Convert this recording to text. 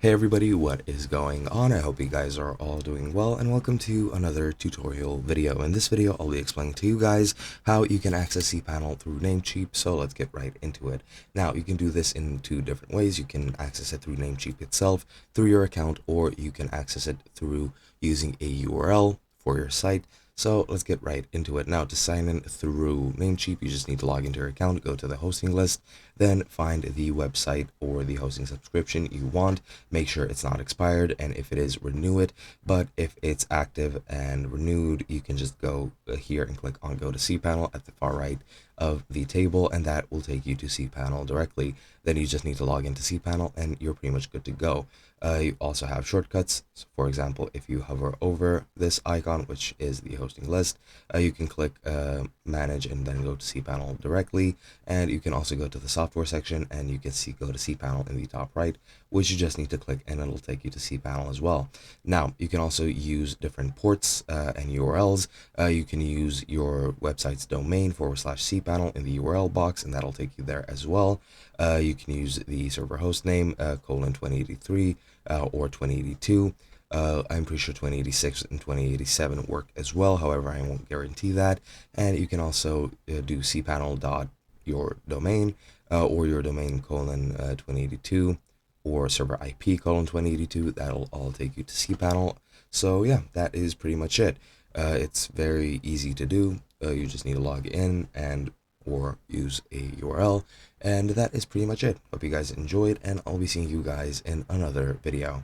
Hey everybody, what is going on? I hope you guys are all doing well, and welcome to another tutorial video. In this video, I'll be explaining to you guys how you can access cPanel through Namecheap, so let's get right into it. Now, you can do this in two different ways. You can access it through Namecheap itself, through your account, or you can access it through using a URL for your site. So let's get right into it. Now, to sign in through Namecheap, you just need to log into your account, go to the hosting list, then find the website or the hosting subscription you want. Make sure it's not expired, and if it is, renew it. But if it's active and renewed, you can just go here and click on Go to cPanel at the far right of the table, and that will take you to cPanel directly. Then you just need to log into cPanel, and you're pretty much good to go. You also have shortcuts. So for example, if you hover over this icon, which is the hosting list, you can click manage and then go to cPanel directly. And you can also go to the software section, and you can see go to cPanel in the top right, which you just need to click, and it'll take you to cPanel as well. Now, you can also use different ports and URLs. You can use your website's domain /cPanel in the URL box, and that'll take you there as well. You can use the server host name :2083 or 2082. I'm pretty sure 2086 and 2087 work as well. However, I won't guarantee that. And you can also do cPanel dot your domain or your domain :2082 or server IP :2082. That'll all take you to cPanel. So yeah, that is pretty much it. It's very easy to do. You just need to log in and or use a URL, and that is pretty much it. Hope you guys enjoyed, and I'll be seeing you guys in another video.